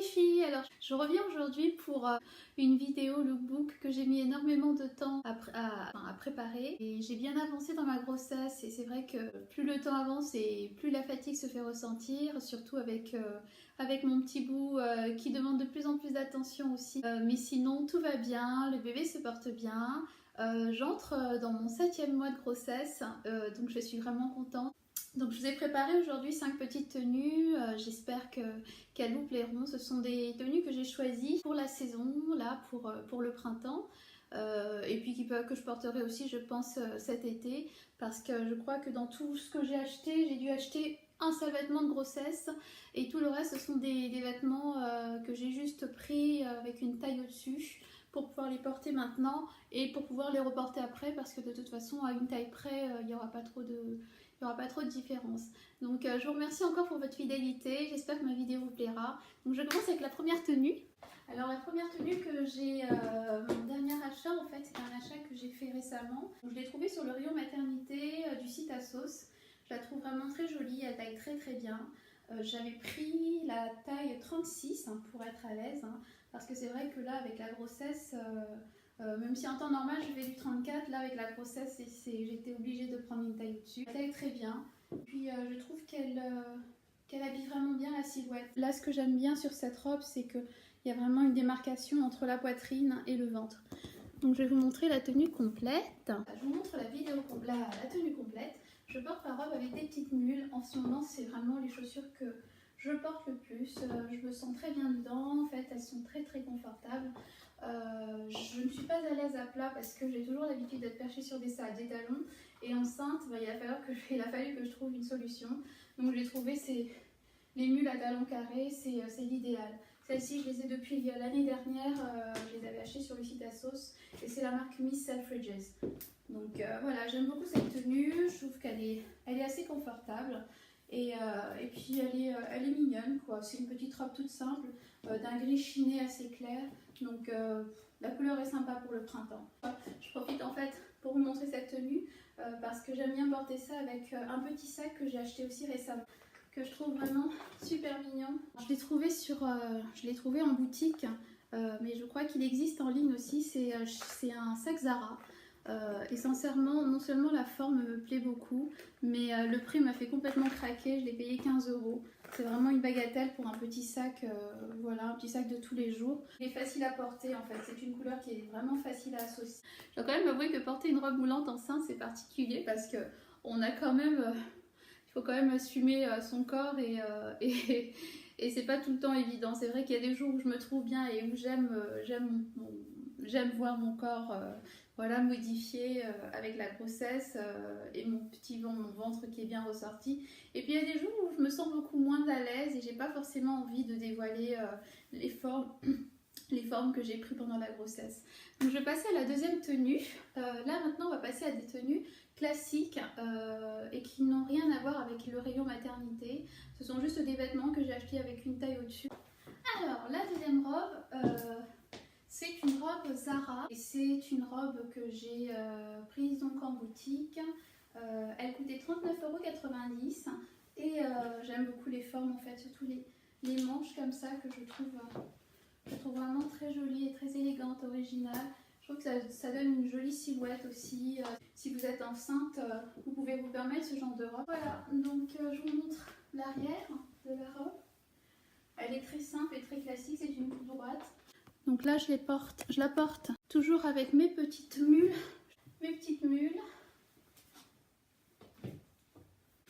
filles, alors je reviens aujourd'hui pour une vidéo lookbook que j'ai mis énormément de temps à préparer et j'ai bien avancé dans ma grossesse et c'est vrai que plus le temps avance et plus la fatigue se fait ressentir, surtout avec mon petit bout qui demande de plus en plus d'attention aussi. Mais sinon tout va bien, le bébé se porte bien, j'entre dans mon 7e mois de grossesse donc je suis vraiment contente. Donc je vous ai préparé aujourd'hui 5 petites tenues, j'espère qu'elles vous plairont. Ce sont des tenues que j'ai choisies pour la saison, là pour le printemps, et puis que je porterai aussi je pense cet été, parce que je crois que dans tout ce que j'ai acheté, j'ai dû acheter un seul vêtement de grossesse et tout le reste ce sont des vêtements que j'ai juste pris avec une taille au-dessus pour pouvoir les porter maintenant et pour pouvoir les reporter après, parce que de toute façon à une taille près il n'y aura pas trop de différence. Donc je vous remercie encore pour votre fidélité, j'espère que ma vidéo vous plaira. Donc je commence avec la première tenue. Alors la première tenue que j'ai, mon dernier achat en fait, c'est un achat que j'ai fait récemment. Donc, je l'ai trouvée sur le rayon maternité du site ASOS. Je la trouve vraiment très jolie, elle taille très très bien. J'avais pris la taille 36 hein, pour être à l'aise, hein, parce que c'est vrai que là avec la grossesse, même si en temps normal je fais du 34, là avec la grossesse j'étais obligée de prendre une taille au-dessus. Elle taille très bien, puis je trouve qu'elle habille vraiment bien la silhouette. Là ce que j'aime bien sur cette robe, c'est qu'il y a vraiment une démarcation entre la poitrine et le ventre. Donc je vais vous montrer la tenue complète. Je vous montre la tenue complète. Je porte la robe avec des petites mules. En ce moment c'est vraiment les chaussures que je porte le plus. Je me sens très bien dedans, en fait elles sont très très confortables. Je ne suis pas à l'aise à plat parce que j'ai toujours l'habitude d'être perchée sur des talons, et enceinte il a fallu que je trouve une solution. Donc j'ai trouvé les mules à talons carrés, c'est l'idéal. Celles-ci je les ai depuis l'année dernière, je les avais achetées sur le site ASOS et c'est la marque Miss Selfridges. Donc voilà, j'aime beaucoup cette tenue, je trouve qu'elle est assez confortable. Et puis elle est mignonne quoi, c'est une petite robe toute simple d'un gris chiné assez clair, donc la couleur est sympa pour le printemps. Je profite en fait pour vous montrer cette tenue parce que j'aime bien porter ça avec un petit sac que j'ai acheté aussi récemment, que je trouve vraiment super mignon. Je l'ai trouvé en boutique, mais je crois qu'il existe en ligne aussi, c'est un sac Zara. Et sincèrement, non seulement la forme me plaît beaucoup, mais le prix m'a fait complètement craquer. Je l'ai payé 15 €. C'est vraiment une bagatelle pour un petit sac, voilà, un petit sac de tous les jours. Il est facile à porter en fait, c'est une couleur qui est vraiment facile à associer. Je dois quand même avouer que porter une robe moulante enceinte c'est particulier parce que on a quand même, il faut quand même assumer son corps et c'est pas tout le temps évident. C'est vrai qu'il y a des jours où je me trouve bien et où j'aime voir mon corps voilà, modifié avec la grossesse et mon ventre qui est bien ressorti. Et puis il y a des jours où je me sens beaucoup moins à l'aise et j'ai pas forcément envie de dévoiler les formes que j'ai prises pendant la grossesse. Donc je vais passer à la deuxième tenue. Là maintenant on va passer à des tenues classiques et qui n'ont rien à voir avec le rayon maternité. Ce sont juste des vêtements que j'ai achetés avec une taille au-dessus. Alors la deuxième robe, c'est une robe Zara et c'est une robe que j'ai prise donc en boutique. Elle coûtait 39,90 € et j'aime beaucoup les formes en fait, surtout les manches comme ça que je trouve vraiment très jolie et très élégante, originale. Je trouve que ça donne une jolie silhouette aussi. Si vous êtes enceinte, vous pouvez vous permettre ce genre de robe. Voilà, donc je vous montre l'arrière de la robe. Elle est très simple et très classique, c'est une coupe droite. Donc là je la porte toujours avec mes petites mules,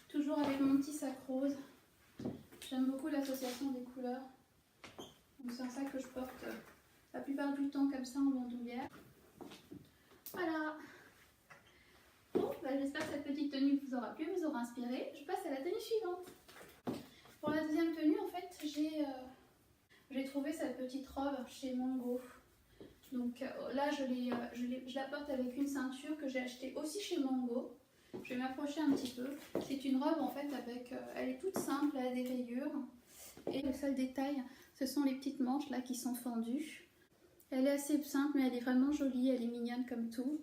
toujours avec mon petit sac rose. J'aime beaucoup l'association des couleurs. Donc c'est un sac que je porte la plupart du temps comme ça en bandoulière. Voilà. Bon, bah, j'espère que cette petite tenue vous aura plu, vous aura inspiré. Je passe à la tenue suivante. Pour la deuxième tenue, en fait, j'ai trouvé cette petite robe chez Mango. Donc là, je la porte avec une ceinture que j'ai achetée aussi chez Mango. Je vais m'approcher un petit peu. C'est une robe en fait elle est toute simple, elle a des rayures. Et le seul détail, ce sont les petites manches là qui sont fendues. Elle est assez simple, mais elle est vraiment jolie, elle est mignonne comme tout.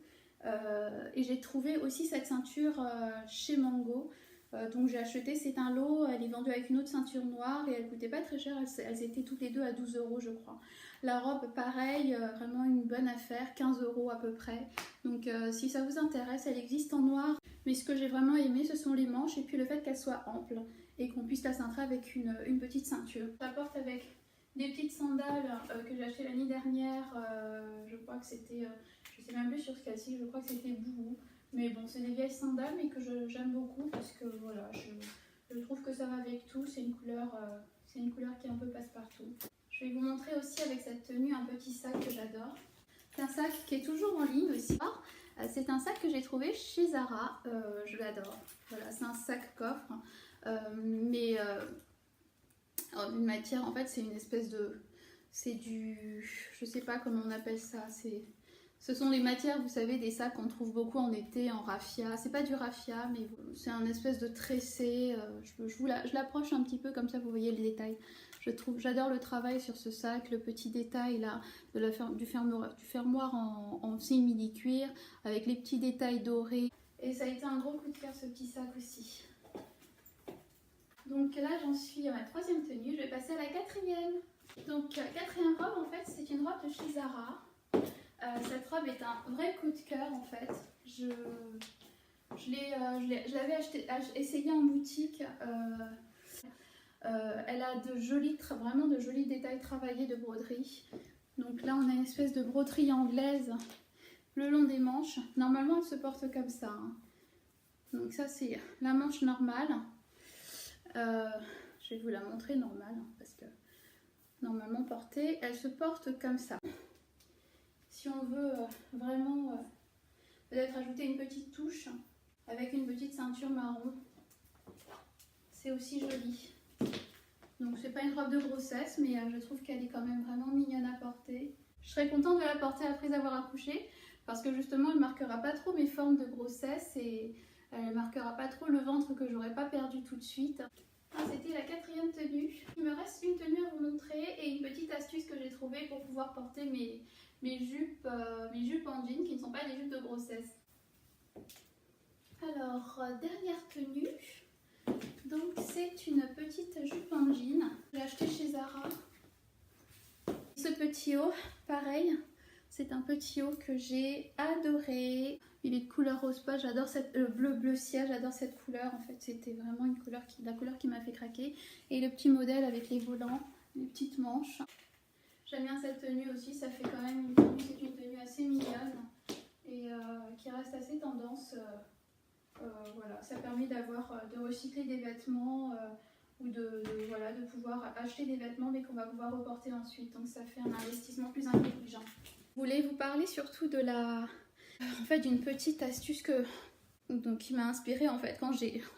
Et j'ai trouvé aussi cette ceinture chez Mango. Donc j'ai acheté, c'est un lot, elle est vendue avec une autre ceinture noire et elle coûtait pas très cher, elles étaient toutes les deux à 12 € je crois. La robe pareil, vraiment une bonne affaire, 15 € à peu près. Donc si ça vous intéresse, elle existe en noir. Mais ce que j'ai vraiment aimé, ce sont les manches et puis le fait qu'elle soit ample et qu'on puisse la cintrer avec une petite ceinture. Ça porte avec des petites sandales que j'ai achetées l'année dernière, je crois que c'était, je sais même plus sur ce cas-ci, je crois que c'était Boubou. Mais bon, c'est des vieilles sandales mais que j'aime beaucoup parce que voilà, je trouve que ça va avec tout, c'est une couleur qui est un peu passe-partout. Je vais vous montrer aussi avec cette tenue un petit sac que j'adore. C'est un sac qui est toujours en ligne aussi. C'est un sac que j'ai trouvé chez Zara, je l'adore. Voilà, c'est un sac coffre, mais une matière, en fait, c'est une espèce de... C'est du... Je sais pas comment on appelle ça, ce sont les matières, vous savez, des sacs qu'on trouve beaucoup en été, en raffia. C'est pas du raffia, mais c'est un espèce de tressé. Je l'approche un petit peu, comme ça vous voyez le détail. J'adore le travail sur ce sac, le petit détail là du fermoir en simili-cuir, avec les petits détails dorés. Et ça a été un gros coup de cœur ce petit sac aussi. Donc là j'en suis à ma troisième tenue, je vais passer à la quatrième. Donc quatrième robe en fait c'est une robe de chez Zara. Cette robe est un vrai coup de cœur en fait. Je l'avais essayée en boutique. Elle a vraiment de jolis détails travaillés de broderie. Donc là on a une espèce de broderie anglaise le long des manches. Normalement elle se porte comme ça. Hein. Donc ça c'est la manche normale. Je vais vous la montrer normale parce que normalement portée, elle se porte comme ça. Si on veut vraiment peut-être ajouter une petite touche avec une petite ceinture marron, c'est aussi joli. Donc c'est pas une robe de grossesse, mais je trouve qu'elle est quand même vraiment mignonne à porter. Je serais contente de la porter après avoir accouché, parce que justement elle marquera pas trop mes formes de grossesse et elle marquera pas trop le ventre que j'aurais pas perdu tout de suite. C'était la quatrième tenue. Il me reste une tenue à vous montrer et une petite astuce que j'ai trouvée pour pouvoir porter mes jupes en jean qui ne sont pas des jupes de grossesse. Alors, dernière tenue. Donc c'est une petite jupe en jean. J'ai acheté chez Zara. Ce petit haut, pareil, c'est un petit haut que j'ai adoré. Il est de couleur rose pâle, j'adore cette bleu ciel, j'adore cette couleur. En fait, c'était vraiment la couleur qui m'a fait craquer. Et le petit modèle avec les volants, les petites manches. J'aime bien cette tenue aussi, ça fait quand même c'est une tenue assez mignonne et qui reste assez tendance. Voilà, ça permet de recycler des vêtements ou de pouvoir acheter des vêtements mais qu'on va pouvoir reporter ensuite. Donc ça fait un investissement plus intelligent. Je voulais vous parler surtout d'une petite astuce qui m'a inspirée en fait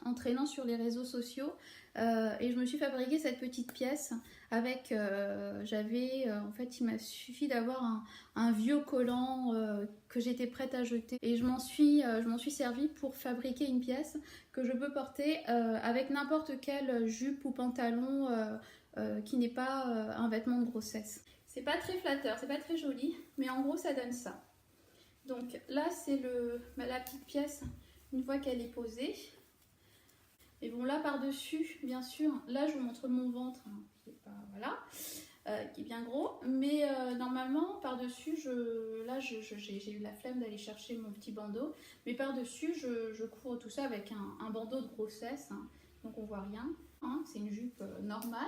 en traînant sur les réseaux sociaux et je me suis fabriqué cette petite pièce avec en fait il m'a suffi d'avoir un vieux collant que j'étais prête à jeter et je m'en suis servi pour fabriquer une pièce que je peux porter avec n'importe quelle jupe ou pantalon qui n'est pas un vêtement de grossesse. C'est pas très flatteur, c'est pas très joli, mais en gros ça donne ça. Donc là c'est la petite pièce une fois qu'elle est posée. Et bon là par dessus, bien sûr, là je vous montre mon ventre, hein, qui est pas, voilà, qui est bien gros, mais normalement par dessus, j'ai eu la flemme d'aller chercher mon petit bandeau, mais par dessus je couvre tout ça avec un bandeau de grossesse, hein, donc on voit rien, hein, c'est une jupe normale.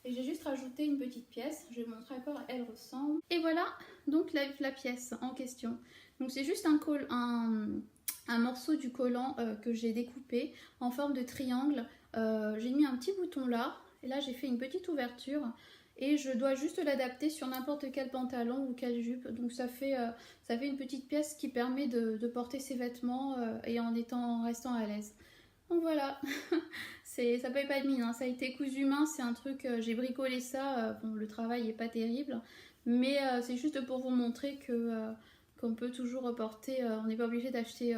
Et j'ai juste rajouté une petite pièce, je vais vous montrer à quoi elle ressemble. Et voilà donc la pièce en question. Donc c'est juste un morceau du collant que j'ai découpé en forme de triangle. J'ai mis un petit bouton là, et là j'ai fait une petite ouverture. Et je dois juste l'adapter sur n'importe quel pantalon ou quelle jupe. Donc ça fait une petite pièce qui permet de porter ses vêtements et en restant à l'aise. Donc voilà, ça paye pas de mine, hein. Ça a été cousu main, c'est un truc, j'ai bricolé ça, bon le travail est pas terrible, mais c'est juste pour vous montrer qu'on peut toujours reporter, on n'est pas obligé d'acheter,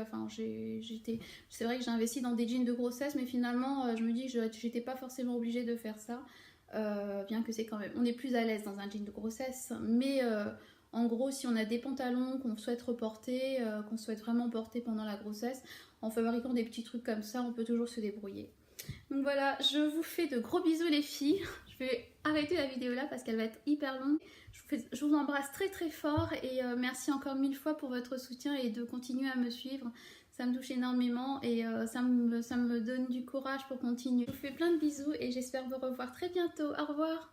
c'est vrai que j'ai investi dans des jeans de grossesse, mais finalement je me dis que j'étais pas forcément obligée de faire ça, bien que c'est quand même, on est plus à l'aise dans un jean de grossesse, mais en gros si on a des pantalons qu'on souhaite reporter, qu'on souhaite vraiment porter pendant la grossesse, en fabriquant des petits trucs comme ça, on peut toujours se débrouiller. Donc voilà, je vous fais de gros bisous les filles. Je vais arrêter la vidéo là parce qu'elle va être hyper longue. Je vous embrasse très très fort et merci encore 1000 fois pour votre soutien et de continuer à me suivre. Ça me touche énormément et ça me donne du courage pour continuer. Je vous fais plein de bisous et j'espère vous revoir très bientôt. Au revoir.